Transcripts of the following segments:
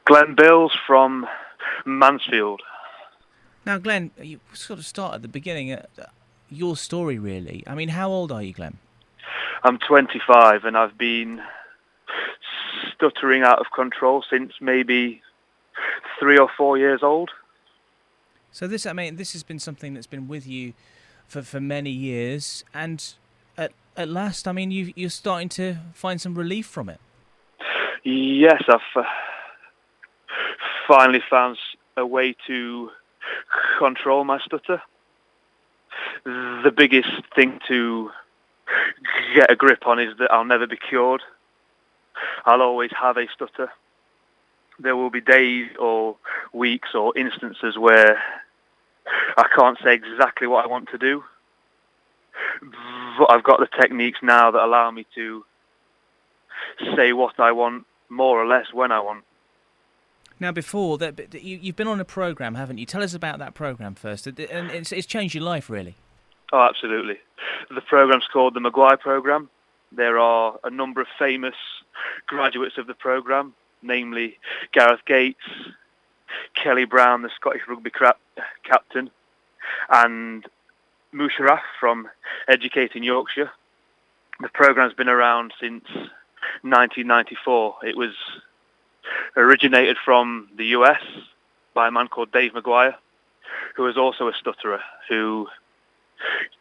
Glenn Bills from Mansfield. Now, Glenn, you sort of start at the beginning. Your story, really. I mean, how old are you, Glenn? I'm 25 and I've been stuttering out of control since maybe 3 or 4 years old. So this has been something that's been with you for many years, and at last, I mean, you're starting to find some relief from it. Yes, I've finally found a way to control my stutter. The biggest thing to get a grip on is that I'll never be cured. I'll always have a stutter. There will be days or weeks or instances where I can't say exactly what I want to do, but I've got the techniques now that allow me to say what I want more or less when I want. Now, before that, you've been on a program, haven't you? Tell us about that program first, and it's changed your life, really. Oh, absolutely. The program's called the Maguire Program. There are a number of famous graduates of the program, namely Gareth Gates, Kelly Brown, the Scottish rugby captain, and Musharraf from Educating Yorkshire. The program's been around since 1994. It was originated from the US by a man called Dave Maguire, who was also a stutterer, who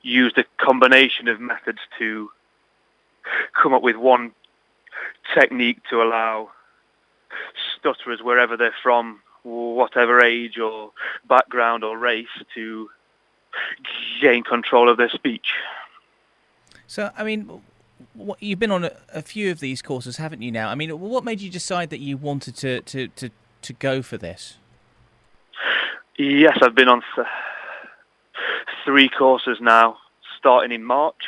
used a combination of methods to come up with one technique to allow stutterers, wherever they're from, whatever age or background or race, to gain control of their speech. So, I mean, you've been on a few of these courses, haven't you now? I mean, what made you decide that you wanted to go for this? Yes, I've been on 3 courses now, starting in March.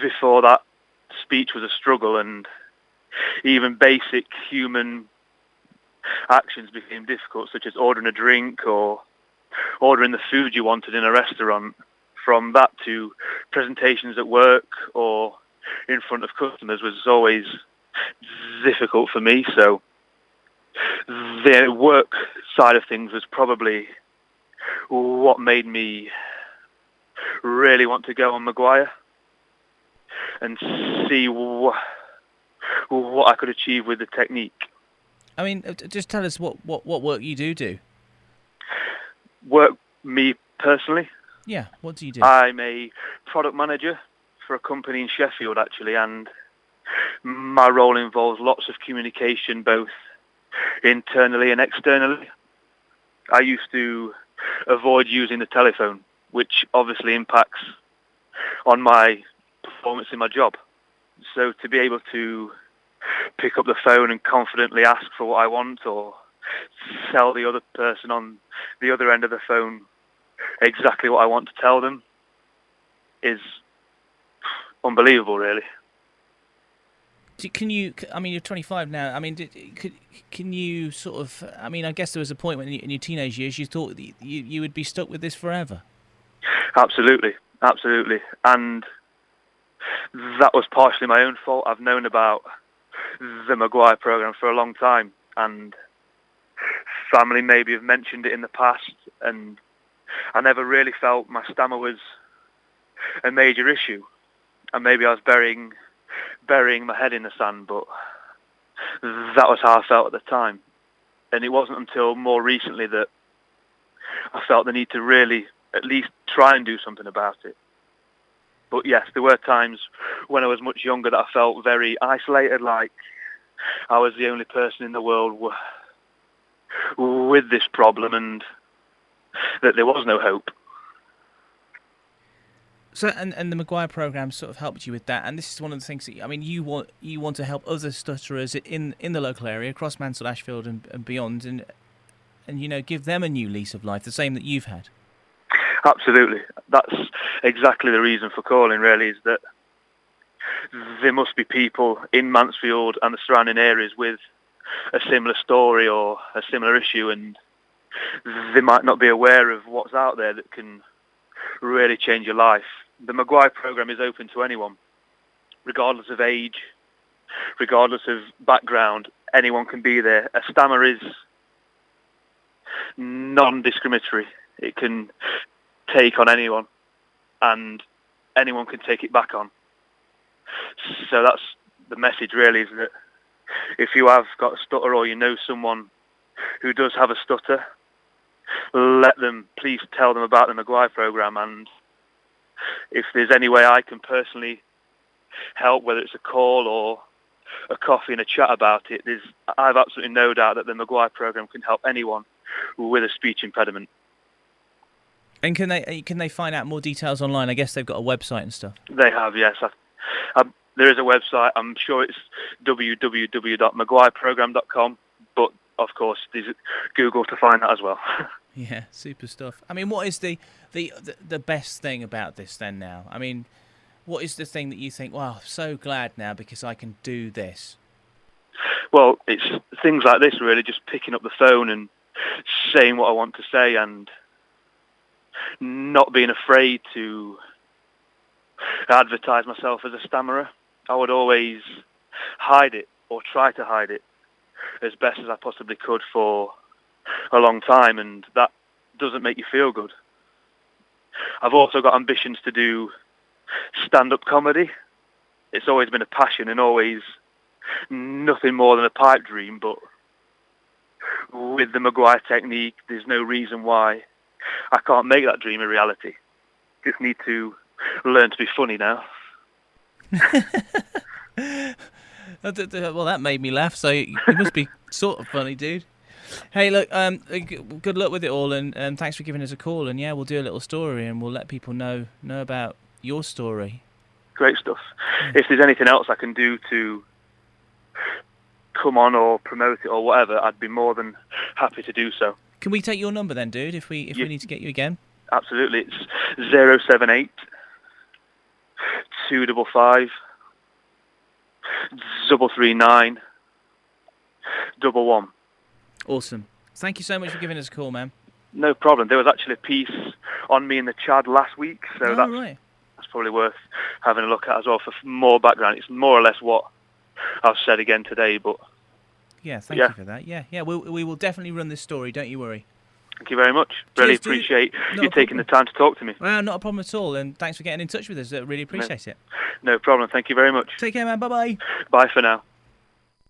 Before that, speech was a struggle, and even basic human actions became difficult, such as ordering a drink or ordering the food you wanted in a restaurant. From that to presentations at work or in front of customers was always difficult for me. So the work side of things was probably what made me really want to go on Maguire and see what I could achieve with the technique. I mean, just tell us what work you do. Work, me personally? Yeah, what do you do? I'm a product manager for a company in Sheffield, actually, and my role involves lots of communication, both internally and externally. I used to avoid using the telephone, which obviously impacts on my performance in my job. So to be able to pick up the phone and confidently ask for what I want, or tell the other person on the other end of the phone exactly what I want to tell them, is unbelievable, really. Can you? I mean, you're 25 now. I mean, can you sort of? I mean, I guess there was a point when in your teenage years you thought that you would be stuck with this forever. Absolutely, and that was partially my own fault. I've known about the Maguire program for a long time, and family maybe have mentioned it in the past, and I never really felt my stammer was a major issue, and maybe I was burying my head in the sand, but that was how I felt at the time. And it wasn't until more recently that I felt the need to really at least try and do something about it. But yes, there were times when I was much younger that I felt very isolated, like I was the only person in the world with this problem, and that there was no hope. So, and the Maguire program sort of helped you with that, and this is one of the things that I mean, you want to help other stutterers in the local area, across Mansfield, Ashfield, and beyond, and give them a new lease of life, the same that you've had. Absolutely, that's exactly the reason for calling. Really, is that there must be people in Mansfield and the surrounding areas with a similar story or a similar issue, and they might not be aware of what's out there that can really change your life. The Maguire program is open to anyone, regardless of age, regardless of background. anyone can be there. A stammer is non-discriminatory. It can take on anyone, and anyone can take it back on. So that's the message, really, is that if you have got a stutter or you know someone who does have a stutter, please tell them about the Maguire program, and if there's any way I can personally help, whether it's a call or a coffee and a chat about it, I've absolutely no doubt that the Maguire program can help anyone with a speech impediment. And can they find out more details online? I guess they've got a website and stuff. They have, yes. There is a website. I'm sure it's www.maguireprogram.com, but of course there's Google to find that as well. Yeah, super stuff. I mean, what is the best thing about this then now? I mean, what is the thing that you think, wow, I'm so glad now because I can do this? Well, it's things like this, really, just picking up the phone and saying what I want to say and not being afraid to advertise myself as a stammerer. I would always hide it or try to hide it as best as I possibly could for a long time, and that doesn't make you feel good. I've also got ambitions to do stand-up comedy. It's always been a passion and always nothing more than a pipe dream, but with the Maguire technique, there's no reason why I can't make that dream a reality. Just need to learn to be funny now. Well, that made me laugh, so you must be sort of funny, dude. Hey, look, good luck with it all, and thanks for giving us a call. And yeah, we'll do a little story, and we'll let people know about your story. Great stuff. If there's anything else I can do to come on or promote it or whatever, I'd be more than happy to do so. Can we take your number then, dude, if we need to get you again? Absolutely. It's 078 255 339 11. Awesome. Thank you so much for giving us a call, man. No problem. There was actually a piece on me in the Chad last week, so that's probably worth having a look at as well for more background. It's more or less what I've said again today, but yeah, thank you for that. Yeah, we will definitely run this story. Don't you worry. Thank you very much. Really appreciate you taking the time to talk to me. Well, not a problem at all, and thanks for getting in touch with us. I really appreciate it. No problem. Thank you very much. Take care, man. Bye-bye. Bye for now.